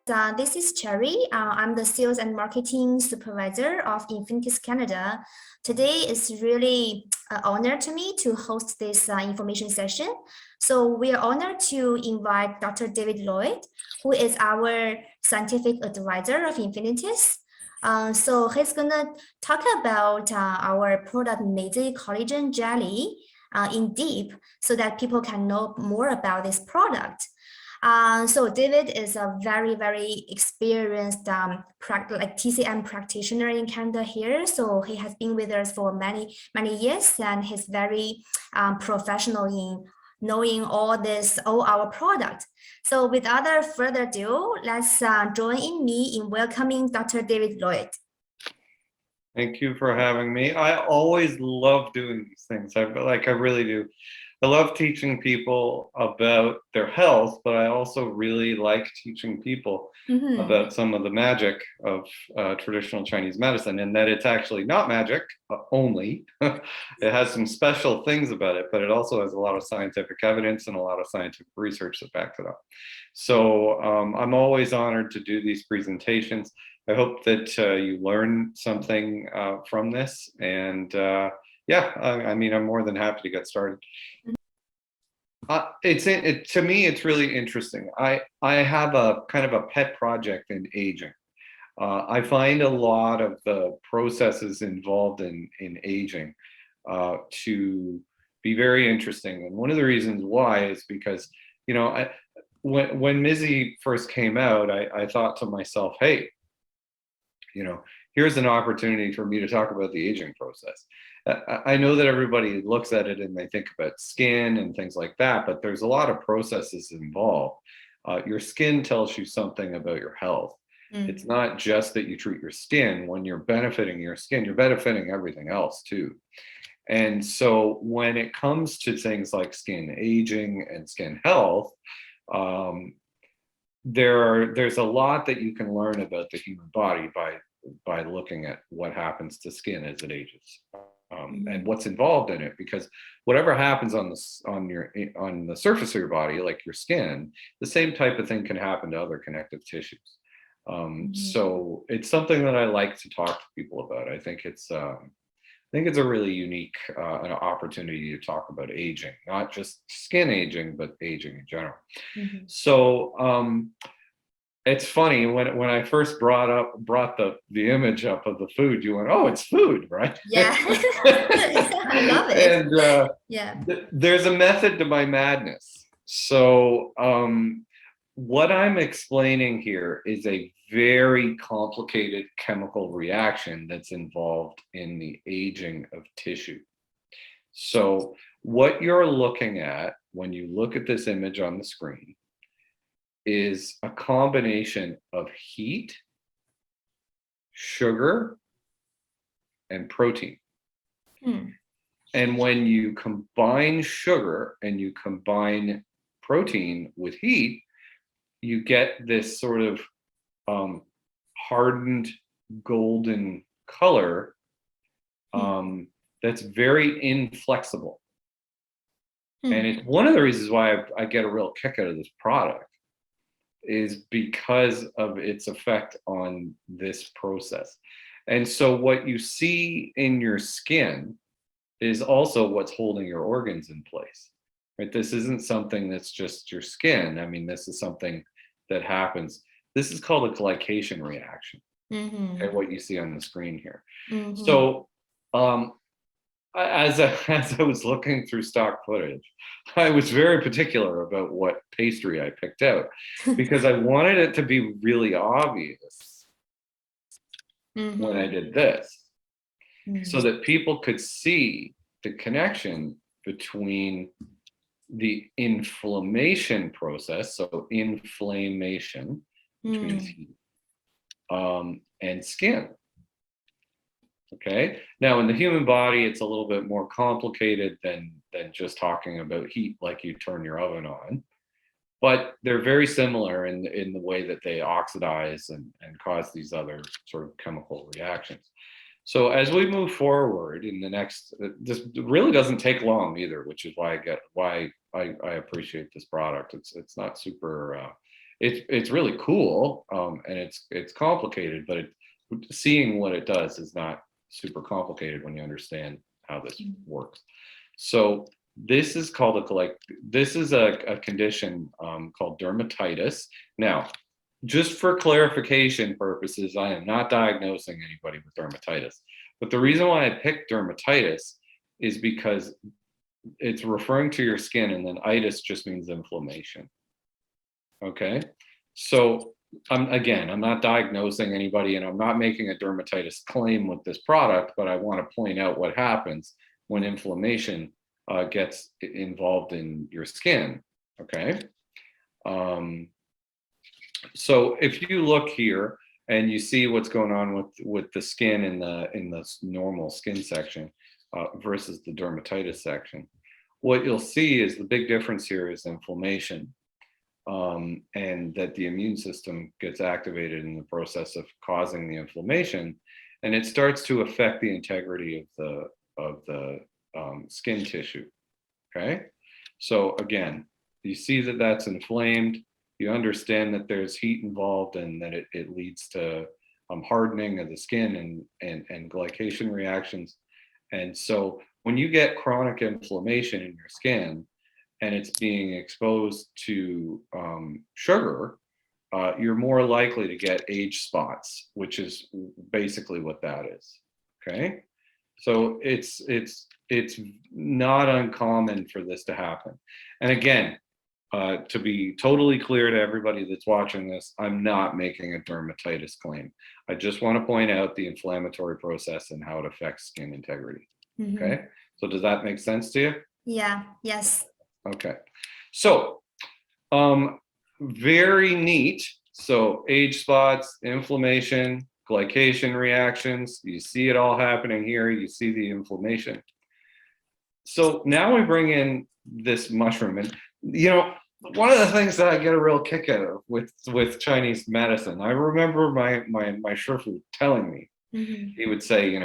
This is Cherry. I'm the Sales and Marketing Supervisor of Infinitis Canada. Today is really an honor to me to host this information session. So we are honored to invite Dr. David Lloyd, who is our scientific advisor of Infinitis. So he's gonna talk about our product Mizzy Collagen Jelly in deep so that people can know more about this product. So David is a very experienced like TCM practitioner in Canada here. So he has been with us for many years, and he's very professional in knowing all our products. So without further ado, let's join in me in welcoming Dr. David Lloyd. Thank you for having me. I always love doing these things. I really do. I love teaching people about their health, but I also really like teaching people about some of the magic of traditional Chinese medicine, and that it's actually not magic only. It has some special things about it, but it also has a lot of scientific evidence and a lot of scientific research that backs it up. So I'm always honored to do these presentations. I hope that you learn something from this, and I mean, I'm more than happy to get started. To me, it's really interesting. I have a kind of a pet project in aging. I find a lot of the processes involved in aging to be very interesting, and one of the reasons why is because, you know, when Mizzy first came out, I thought to myself, hey, you know, here's an opportunity for me to talk about the aging process. I know that everybody looks at it and they think about skin and things like that, but there's a lot of processes involved. Your skin tells you something about your health. It's not just that you treat your skin. When you're benefiting your skin, you're benefiting everything else too. And so when it comes to things like skin aging and skin health, there's a lot that you can learn about the human body by looking at what happens to skin as it ages, and what's involved in it. Because whatever happens on the surface of your body, like your skin, the same type of thing can happen to other connective tissues. So it's something that I like to talk to people about. I think it's a really unique an opportunity to talk about aging, not just skin aging, but aging in general. So it's funny, when I first brought the image up of the food, you went, "Oh, it's food, right?" Yeah, I love it. And there's a method to my madness. So what I'm explaining here is a very complicated chemical reaction that's involved in the aging of tissue. So what you're looking at when you look at this image on the screen is a combination of heat, sugar, and protein. And when you combine sugar and you combine protein with heat, you get this sort of hardened golden color that's very inflexible. And it's one of the reasons why I get a real kick out of this product, is because of its effect on this process. And so what you see in your skin is also what's holding your organs in place, right? This isn't something that's just your skin. I mean, this is something that happens. This is called a glycation reaction, okay, what you see on the screen here. So as I was looking through stock footage, I was very particular about what pastry I picked out, because I wanted it to be really obvious when I did this, so that people could see the connection between the inflammation process, so inflammation, which means heat, and skin. Okay. Now, in the human body, it's a little bit more complicated than just talking about heat, like you turn your oven on. But they're very similar in the way that they oxidize and cause these other sort of chemical reactions. So as we move forward in the next, this really doesn't take long either, which is why I appreciate this product. It's not super it's really cool, and it's complicated, but seeing what it does is not super complicated when you understand how this works. So this is called this is a condition called dermatitis. Now, just for clarification purposes, I am not diagnosing anybody with dermatitis. But the reason why I picked dermatitis is because it's referring to your skin, and then itis just means inflammation. Okay. So I'm not diagnosing anybody, and I'm not making a dermatitis claim with this product, but I want to point out what happens when inflammation gets involved in your skin. Okay. So if you look here and you see what's going on with the skin in the normal skin section versus the dermatitis section, what you'll see is the big difference here is inflammation, and that the immune system gets activated in the process of causing the inflammation, and it starts to affect the integrity of the skin tissue. Okay, so again, you see that that's inflamed. You understand that there's heat involved, and that it leads to hardening of the skin and glycation reactions. And so when you get chronic inflammation in your skin and it's being exposed to sugar, you're more likely to get age spots, which is basically what that is. Okay, so it's not uncommon for this to happen. And again, to be totally clear to everybody that's watching this, I'm not making a dermatitis claim. I just want to point out the inflammatory process and how it affects skin integrity. Okay, so does that make sense to you? Yeah, yes. Okay, so very neat. So age spots, inflammation, glycation reactions, you see it all happening here. You see the inflammation. So now we bring in this mushroom, and one of the things that I get a real kick out of with Chinese medicine, I remember my shifu telling me, he would say,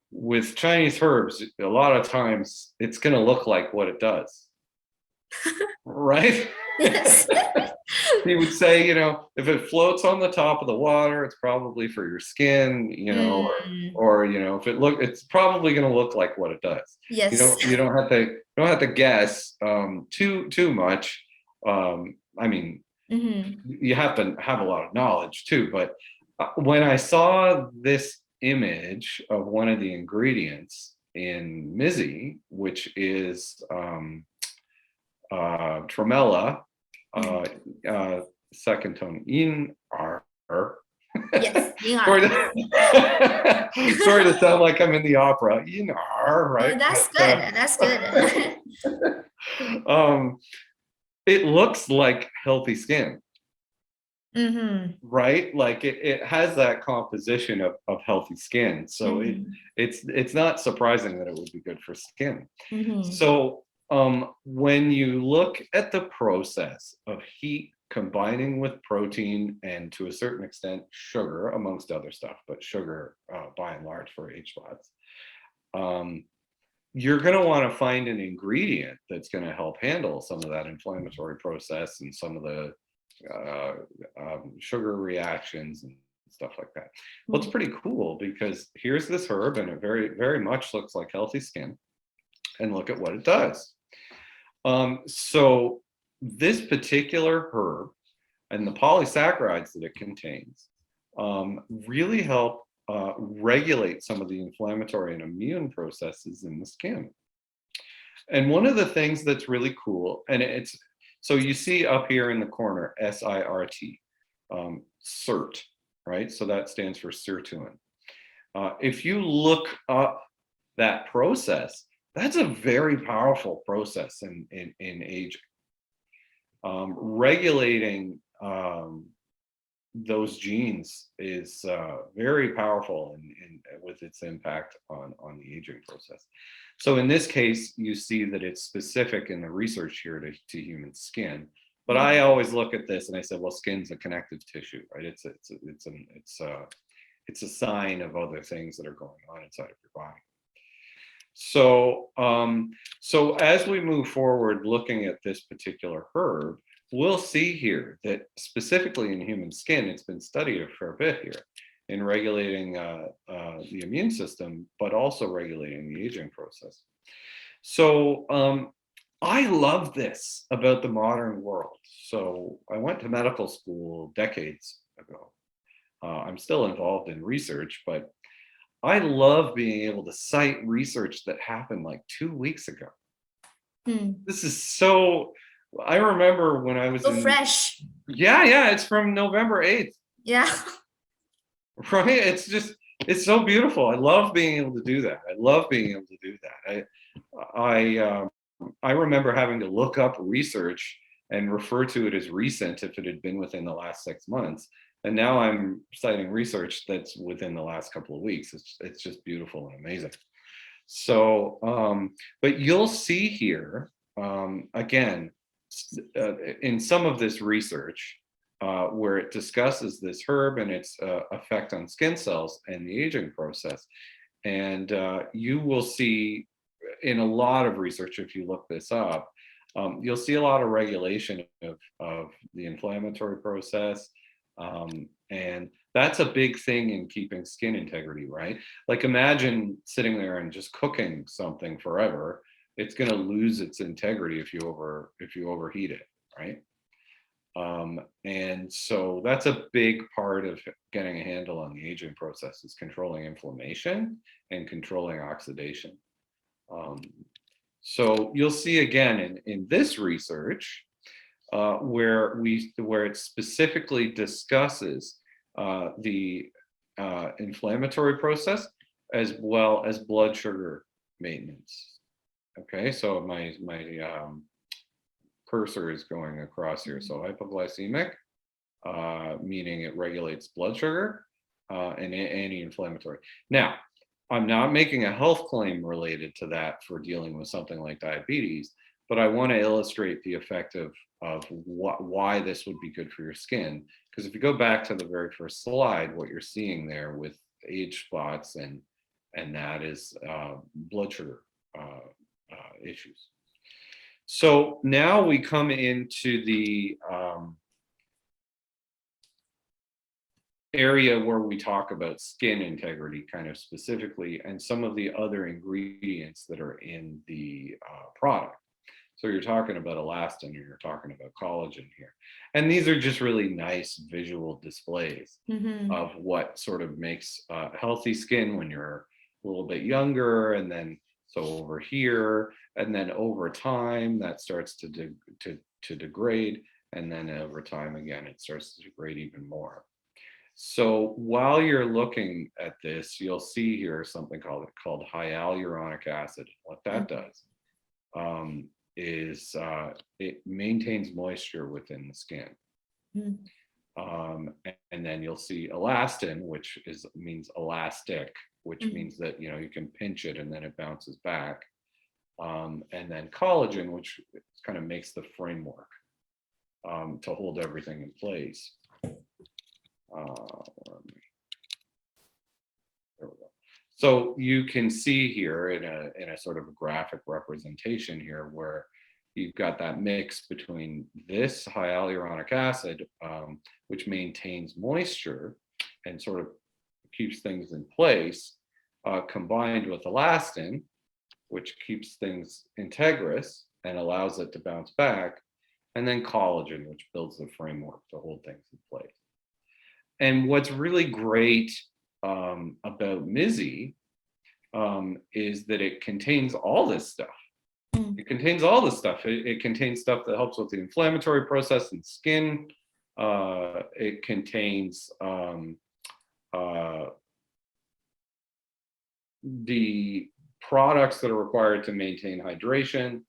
with Chinese herbs, a lot of times it's going to look like what it does, right? Yes. He would say, if it floats on the top of the water, it's probably for your skin, or if it's probably going to look like what it does. Yes. You don't have to guess too much. I mean, you have to have a lot of knowledge too. But when I saw this image of one of the ingredients in Mizzy, which is tremella, second tone in R. Yes. Sorry to sound like I'm in the opera. In R, right? That's good. That's good. It looks like healthy skin. Right? Like it has that composition of healthy skin. So it's not surprising that it would be good for skin. So when you look at the process of heat combining with protein and to a certain extent sugar, amongst other stuff, but sugar by and large for age spots, you're going to want to find an ingredient that's going to help handle some of that inflammatory process and some of the sugar reactions and stuff like that. Well, it's pretty cool because here's this herb, and it very, very much looks like healthy skin. And look at what it does. So this particular herb and the polysaccharides that it contains really help regulate some of the inflammatory and immune processes in the skin. And one of the things that's really cool, and so you see up here in the corner, SIRT, SIRT, right? So that stands for sirtuin. If you look up that process, that's a very powerful process in aging. Regulating those genes is very powerful with its impact on the aging process. So in this case, you see that it's specific in the research here to human skin. But I always look at this and I said, well, skin's a connective tissue, right? It's a sign of other things that are going on inside of your body. So, so as we move forward looking at this particular herb, we'll see here that specifically in human skin, it's been studied a fair bit here in regulating the immune system, but also regulating the aging process. So I love this about the modern world. So I went to medical school decades ago. I'm still involved in research, but I love being able to cite research that happened like 2 weeks ago. This is so, I remember when I was So in, fresh. yeah, it's from November 8th, Yeah. right? It's just, it's so beautiful. I love being able to do that. I love being able to do that. I remember having to look up research and refer to it as recent if it had been within the last 6 months. And now I'm citing research that's within the last couple of weeks. It's just beautiful and amazing. So, but you'll see here, again, in some of this research, where it discusses this herb and its effect on skin cells and the aging process. And you will see in a lot of research, if you look this up, you'll see a lot of regulation of the inflammatory process. And that's a big thing in keeping skin integrity, right? Like imagine sitting there and just cooking something forever. It's going to lose its integrity if you overheat it, right? And so that's a big part of getting a handle on the aging process is controlling inflammation and controlling oxidation. So you'll see again in this research where it specifically discusses the inflammatory process as well as blood sugar maintenance. Okay, so my cursor is going across here. So hypoglycemic, meaning it regulates blood sugar, and anti-inflammatory. Now, I'm not making a health claim related to that for dealing with something like diabetes, but I want to illustrate the effect of why this would be good for your skin. Because if you go back to the very first slide, what you're seeing there with age spots and that is blood sugar issues. So now we come into the area where we talk about skin integrity kind of specifically and some of the other ingredients that are in the product. So you're talking about elastin, or you're talking about collagen here. And these are just really nice visual displays of what sort of makes healthy skin when you're a little bit younger, and then so over here, and then over time that starts to degrade, and then over time again it starts to degrade even more. So while you're looking at this, you'll see here something called hyaluronic acid. What that does is it maintains moisture within the skin. And then you'll see elastin, which means elastic, which means that you can pinch it and then it bounces back. And then collagen, which kind of makes the framework to hold everything in place. There we go. So you can see here in a sort of a graphic representation here where you've got that mix between this hyaluronic acid, which maintains moisture and sort of keeps things in place, combined with elastin, which keeps things integrous and allows it to bounce back, and then collagen, which builds the framework to hold things in place. And what's really great about Mizzy is that it contains all this stuff. It contains all this stuff. It contains stuff that helps with the inflammatory process in skin. It contains the products that are required to maintain hydration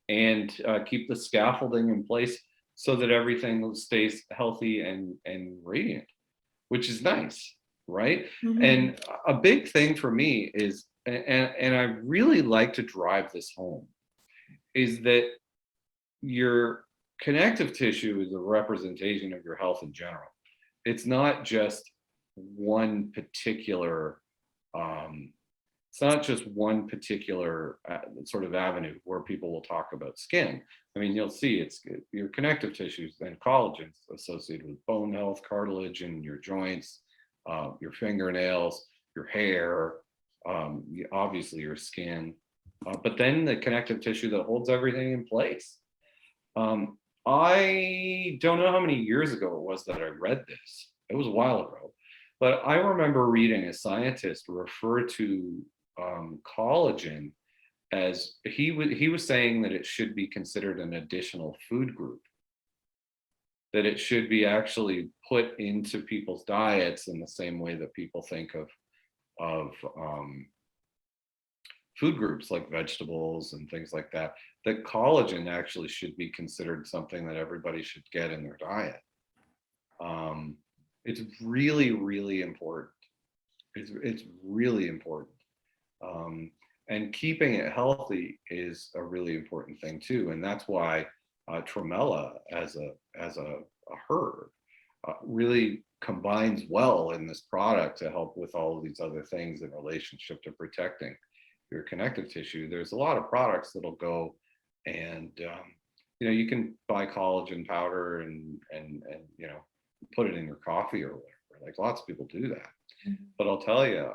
and keep the scaffolding in place so that everything stays healthy and radiant, which is nice, right? And a big thing for me is, and I really like to drive this home, is that your connective tissue is a representation of your health in general. It's not just one particular it's not just one particular sort of avenue where people will talk about skin. I mean, you'll see it's your connective tissues and collagen associated with bone health, cartilage in your joints, your fingernails, your hair, obviously your skin, but then the connective tissue that holds everything in place. I don't know how many years ago it was that I read this. It was a while ago, but I remember reading a scientist refer to collagen as he was saying that it should be considered an additional food group, that it should be actually put into people's diets in the same way that people think of food groups like vegetables and things like that, that collagen actually should be considered something that everybody should get in their diet. It's really, really important. It's really important. And keeping it healthy is a really important thing too. And that's why tremella as a herb really combines well in this product to help with all of these other things in relationship to protecting your connective tissue. There's a lot of products that'll go and you can buy collagen powder and put it in your coffee or whatever. Like lots of people do that. Mm-hmm. But I'll tell you,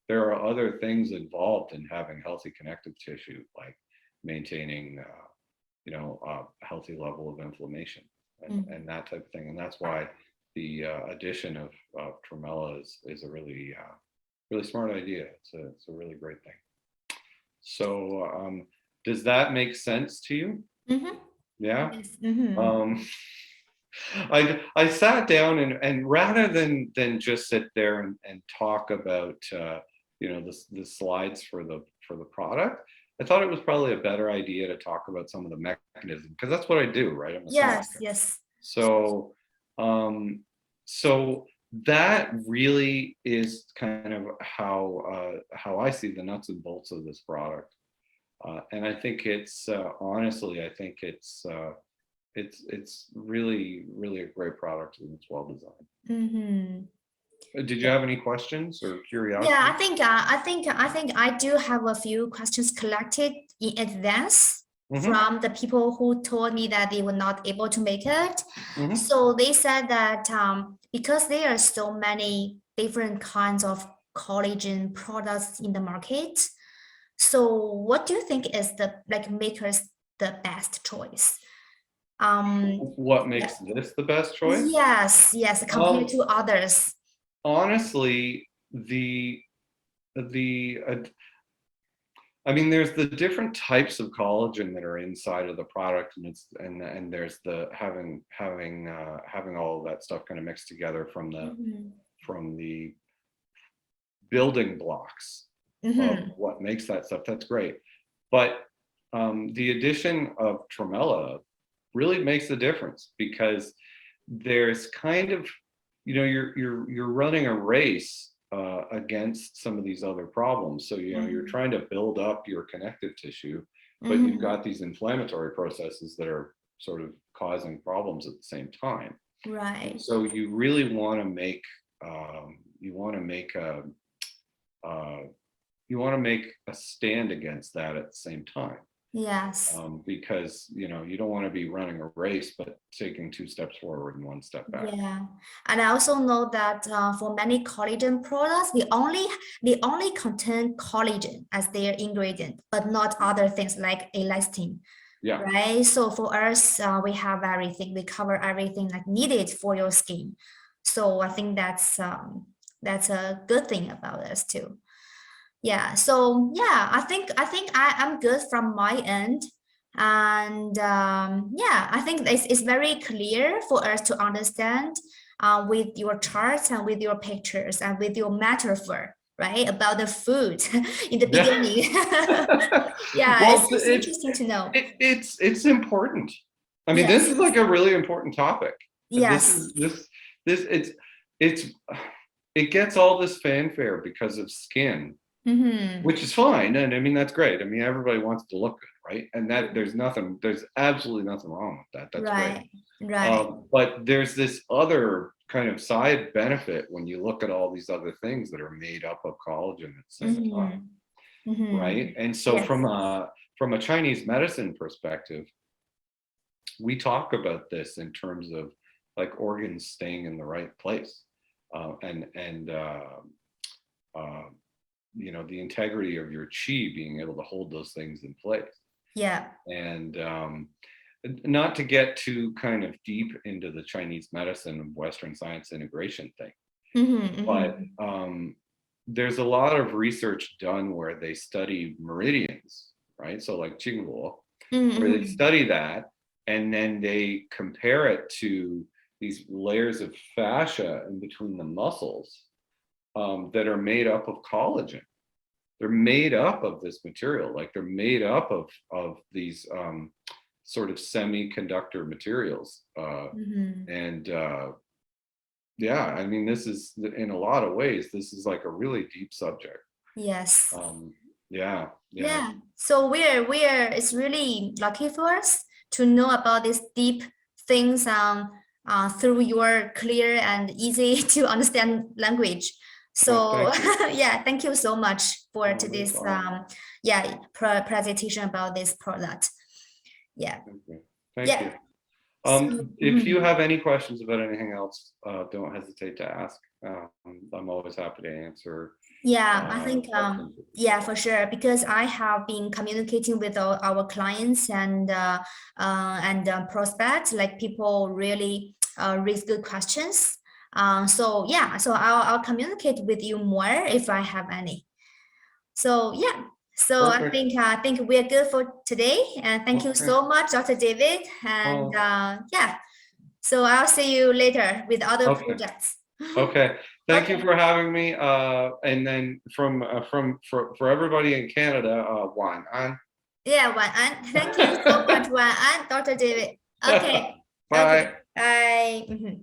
there are other things involved in having healthy connective tissue, like maintaining a healthy level of inflammation and that type of thing. And that's why the addition of tremella is a really really smart idea. It's a really great thing. So does that make sense to you? Mm-hmm. Yeah. Yes. Mm-hmm. I sat down and rather than just sit there and talk about the slides for the product, I thought it was probably a better idea to talk about some of the mechanism, because that's what I do, right? I'm a scientist. Yes. So so that really is kind of how I see the nuts and bolts of this product, and I think it's honestly, I think it's really, really a great product, and it's well designed. Mm-hmm. Did you have any questions or curiosity? Yeah, I think I do have a few questions collected in advance. Mm-hmm. From the people who told me that they were not able to make it. Mm-hmm. So they said that because there are so many different kinds of collagen products in the market, so what do you think is makers the best choice? What makes this the best choice? Yes, compared to others. Honestly, I mean, there's the different types of collagen that are inside of the product, and there's the having all of that stuff kind of mixed together from the building blocks of what makes that stuff. That's great, but the addition of tremella really makes a difference, because there's kind of you're running a race against some of these other problems. So you're trying to build up your connective tissue, but you've got these inflammatory processes that are sort of causing problems at the same time. Right. So you really want to make a stand against that at the same time. Yes. Because you don't want to be running a race but taking 2 steps forward and 1 step back. Yeah, and I also know that for many collagen products, they only contain collagen as their ingredient, but not other things like elastin. Yeah. Right. So for us, we have everything. We cover everything like needed for your skin. So I think that's a good thing about us too. Yeah, so yeah, I think I'm good from my end. And yeah, I think it's very clear for us to understand with your charts and with your pictures and with your metaphor, right, about the food in the beginning. Yeah, well, it's interesting to know. It's important. I mean, yes. This is like a really important topic. Yes. It gets all this fanfare because of skin. Mm-hmm. Which is fine, and I mean that's great. I mean everybody wants to look good, right? And that there's absolutely nothing wrong with that. That's right. Great. Right. But there's this other kind of side benefit when you look at all these other things that are made up of collagen at the same time. right? And so Yes. from a Chinese medicine perspective, we talk about this in terms of like organs staying in the right place, and you know, the integrity of your qi being able to hold those things in place. Yeah. And not to get too kind of deep into the Chinese medicine and Western science integration thing, but there's a lot of research done where they study meridians, right? So like Jingluo, where they study that, and then they compare it to these layers of fascia in between the muscles that are made up of collagen. They're made up of this material, like they're made up of these sort of semiconductor materials. And yeah, I mean, this is, in a lot of ways, this is like a really deep subject. Yes. Yeah. Yeah. So it's really lucky for us to know about these deep things through your clear and easy to understand language. So yeah, thank you so much for today's presentation about this product. Yeah. Thank you. If you have any questions about anything else, don't hesitate to ask. I'm always happy to answer. Yeah, I think yeah, for sure, because I have been communicating with our clients and prospects, like people really raise good questions. So yeah, so I'll communicate with you more if I have any. So yeah, so I think we're good for today, and thank you so much, Dr. David. And yeah, so I'll see you later with other projects. Okay, thank you for having me. And then for everybody in Canada, Wan An. Yeah, Wan An. Thank you so much, Wan An, Dr. David. Okay. Bye. Okay. Bye.